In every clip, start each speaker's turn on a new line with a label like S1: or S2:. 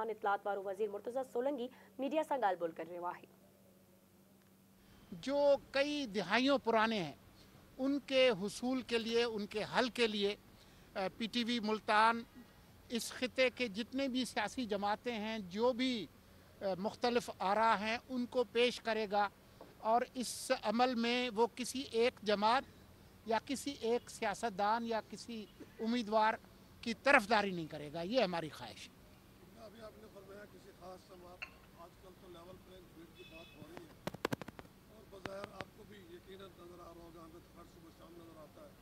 S1: बलुचिस्तान इतलात वारो वजीर मुर्तज़ा सोलंकी मीडिया से ॻाल्हि कर रहे हैं।
S2: जो कई दिहाइयों पुराने हैं उनके हुसूल के लिए, उनके हल के लिए पीटीवी मुल्तान इस खिते के जितने भी सियासी जमातें हैं, जो भी मुख्तलिफ आरा हैं, उनको पेश करेगा और इस अमल में वो किसी एक जमात या किसी एक सियासतदान या किसी उम्मीदवार की तरफदारी नहीं करेगा। ये हमारी ख्वाहिश है।
S3: अभी आपने फरमाया किसी खास समात, आजकल तो लेवल प्लेइंग फील्ड की बात हो रही है और बज़ाहिर आपको भी यकीनन नज़र आ रहा होगा, हमें हर सुबह शाम नज़र आता है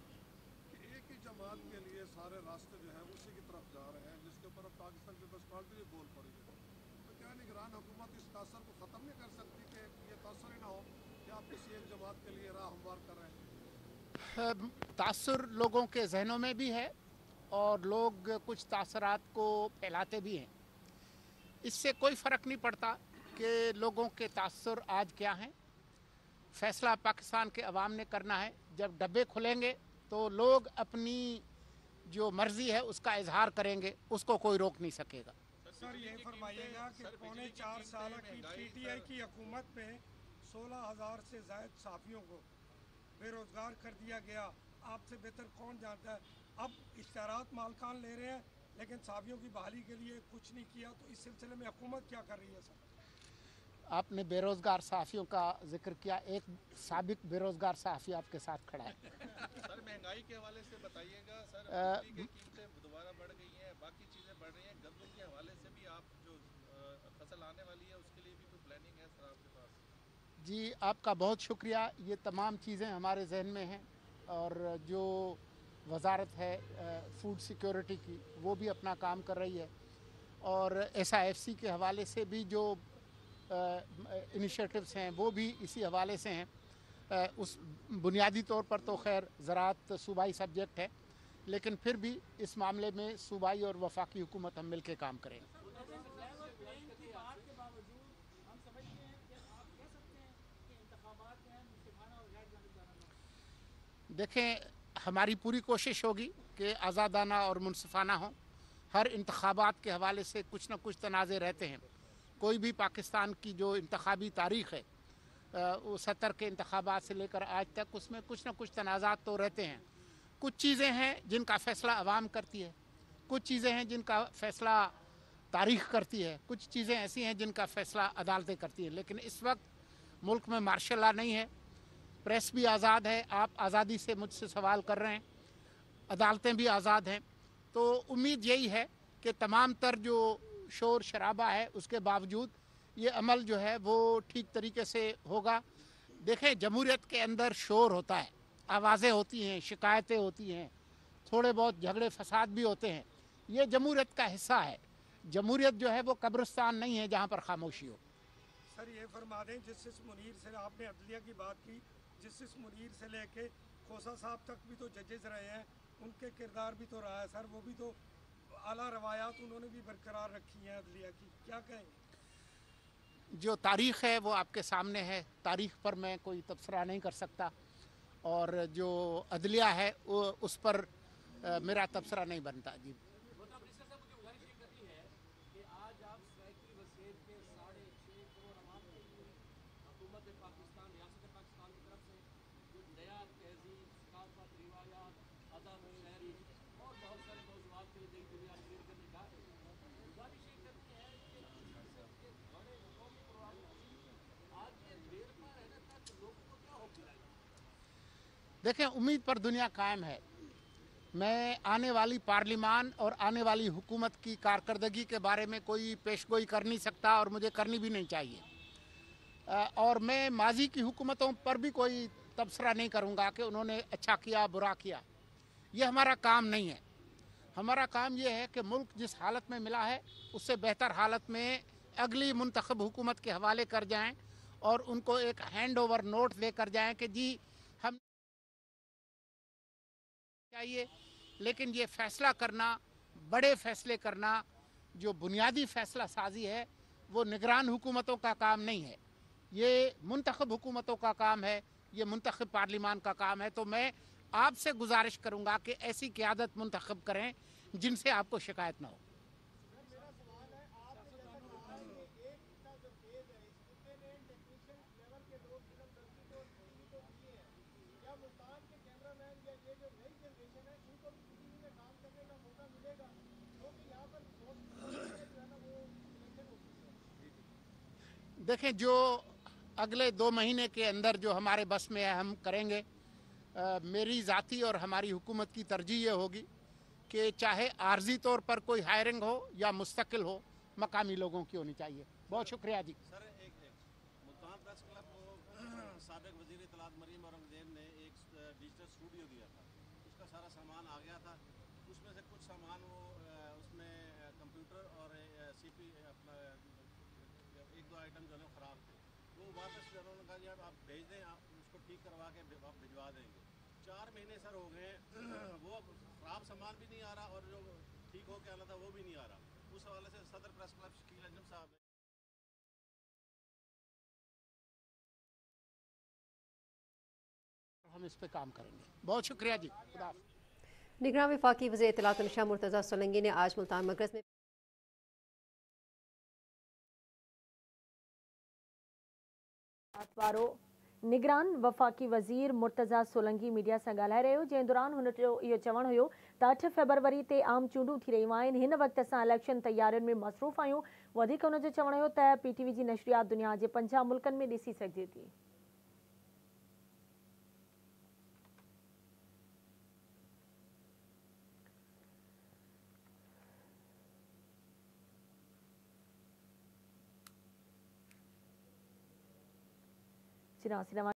S3: कि एक ही जमात के लिए सारे रास्ते जो है उसी की तरफ जा रहे हैं, जिसके ऊपर अब पाकिस्तान पीपल्स पार्टी भी बोल पड़ी है। तो क्या निगरान हुकूमत इस तासर को ख़त्म नहीं कर सकती कि ये तासर ही ना हो कि आप किसी एक जमात के लिए राह हमवार कर रहे हैं?
S2: तासुर लोगों के जहनों में भी है और लोग कुछ तासरात को फैलाते भी हैं। इससे कोई फ़र्क नहीं पड़ता कि लोगों के तासुर आज क्या हैं। फ़ैसला पाकिस्तान के अवाम ने करना है। जब डब्बे खुलेंगे तो लोग अपनी जो मर्ज़ी है उसका इजहार करेंगे, उसको कोई रोक नहीं सकेगा।
S4: सर ये फरमाइएगा कि पौने 4 साल की पीटीआई की हुकूमत में 16,000 से ज़ायद सहाफ़ियों को बेरोज़गार कर दिया गया। आपसे बेहतर कौन जानता है। अब इश्तहारात मालकान ले रहे हैं लेकिन सहाफ़ियों की बहाली के लिए कुछ नहीं किया, तो इस सिलसिले में हुकूमत क्या कर रही है? सर
S2: आपने बेरोज़गार सहाफ़ियों का जिक्र किया, एक साबिक बेरोज़गार सहाफ़ी आपके साथ खड़ा है।
S5: सर महंगाई के हवाले से बताइएगा। सर बिजली की कीमतें दोबारा बढ़ गई हैं, बाकी चीज़ें बढ़ रही हैं, गंदम के हवाले से भी आप जो फसल आने वाली है उसके लिए भी कोई प्लानिंग है सर आपके पास?
S2: जी आपका बहुत शुक्रिया। ये तमाम चीज़ें हमारे जहन में हैं और जो वजारत है फूड सिक्योरिटी की वो भी अपना काम कर रही है और SIFC के हवाले से भी जो इनिशिएटिव्स हैं वो भी इसी हवाले से हैं। उस बुनियादी तौर पर तो खैर ज़राअत सूबाई सब्जेक्ट है, लेकिन फिर भी इस मामले में सूबाई और वफाकी हुकूमत हम मिल के काम करेंगे। देखें, हमारी पूरी कोशिश होगी कि आज़ादाना और मुनसिफाना हो। हर इंतखाबात के हवाले से कुछ न कुछ तनाज़े रहते हैं। कोई भी पाकिस्तान की जो इंतखाबी तारीख़ है वो 70 के इंतखाबात से लेकर आज तक, उसमें कुछ न कुछ तनाज़ात तो रहते हैं। कुछ चीज़ें हैं जिनका फ़ैसला अवाम करती है, कुछ चीज़ें हैं जिनका फ़ैसला तारीख़ करती है, कुछ चीज़ें ऐसी हैं जिनका फ़ैसला अदालतें करती हैं। लेकिन इस वक्त मुल्क में मार्शल लॉ नहीं है, प्रेस भी आज़ाद है, आप आज़ादी से मुझसे सवाल कर रहे हैं, अदालतें भी आज़ाद हैं। तो उम्मीद यही है कि तमाम तर जो शोर शराबा है उसके बावजूद ये अमल जो है वो ठीक तरीके से होगा। देखें, जमहूरियत के अंदर शोर होता है, आवाज़ें होती हैं, शिकायतें होती हैं, थोड़े बहुत झगड़े फसाद भी होते हैं। ये जमहूरियत का हिस्सा है। जमहूरियत जो है वो कब्रिस्तान नहीं है जहाँ पर खामोशी हो।
S4: सर ये फरमा दें, जस्टिस मुनीर से आपने अदलिया की बात की, जस्टिस मुनीर से लेके खोसा साहब तक भी तो जजेस रहे हैं, उनके किरदार भी तो रहा है सर, वो भी तो आला रवायात उन्होंने भी बरकरार रखी हैं अदलिया की, क्या कहेंगे?
S2: जो तारीख़ है वो आपके सामने है, तारीख़ पर मैं कोई तबसरा नहीं कर सकता और जो अदलिया है वो उस पर मेरा तबसरा नहीं बनता। जी देखें, उम्मीद पर दुनिया कायम है। मैं आने वाली पार्लिमान और आने वाली हुकूमत की कारकर्दगी के बारे में कोई पेशगोई कर नहीं सकता और मुझे करनी भी नहीं चाहिए। और मैं माजी की हुकूमतों पर भी कोई तबसरा नहीं करूँगा कि उन्होंने अच्छा किया बुरा किया। ये हमारा काम नहीं है। हमारा काम ये है कि मुल्क जिस हालत में मिला है उससे बेहतर हालत में अगली मुंतखब हुकूमत के हवाले कर जाएं और उनको एक हैंड ओवर नोट देकर जाएं कि जी हम चाहिए। लेकिन ये फ़ैसला करना, बड़े फ़ैसले करना, जो बुनियादी फ़ैसला साजी है वो निगरान हुकूमतों का काम नहीं है, ये मुंतखब हुकूमतों का काम है, ये मुंतखब पार्लिमान का काम है। तो मैं आपसे गुजारिश करूँगा कि ऐसी क़यादत मुंतखब करें जिनसे आपको शिकायत ना हो। देखें, जो अगले 2 महीने के अंदर जो हमारे बस में है हम करेंगे। मेरी ज़ाती और हमारी हुकूमत की तरजीह ये होगी कि चाहे आर्जी तौर पर कोई हायरिंग हो या मुस्तकिल हो, मकामी लोगों की होनी चाहिए। बहुत शुक्रिया जी।
S6: सर एक मुल्तान प्रेस क्लब को साबिक वज़ीर इत्तलात मरीम औरंगज़ेब ने एक डिजिटल स्टूडियो दिया था, उसका सारा सामान आ गया था। उसमें से कुछ सामान वो उसमें कंप्यूटर और सीपी अपना एक दो आइटम जो है ख़राब थे, वो वापस जो उन्होंने कहा यार आप भेज दें, आप उसको ठीक करवा के आप भिजवा देंगे। 4 महीने सर हो गए वो ख़राब सामान भी नहीं आ रहा और जो ठीक हो के आना था वो भी नहीं आ रहा। उस हवाले से सदर प्रेस क्लब शकील अंजुम साहब ने
S2: हम इस पे काम करेंगे। बहुत शुक्रिया जी। खुदा हाफ़िज़।
S7: निगरान वफाकी वज़ीर इत्तलात निशा मुर्तज़ा सोलंकी ने आज मुल्तान मरकज़ में
S1: वारो निगरान वफ़ाक़ी वज़ीर मुर्तज़ा सोलंकी मीडिया सां ॻाल्हाए रहियो, जंहिं दौरान हुन जो इहो चवणु हुयो त 8 फ़रवरी ते आम चूंडूं थी रहियूं आहिनि। हिन वक़्तु असां इलेक्शन तयारियुनि में मसरूफ़ आहियूं। वधीक हुन जो चवणु हुयो त PTV जी नशरियात दुनिया जे 50 मुल्कनि में ॾिसी सघिजे थी। जी नासिर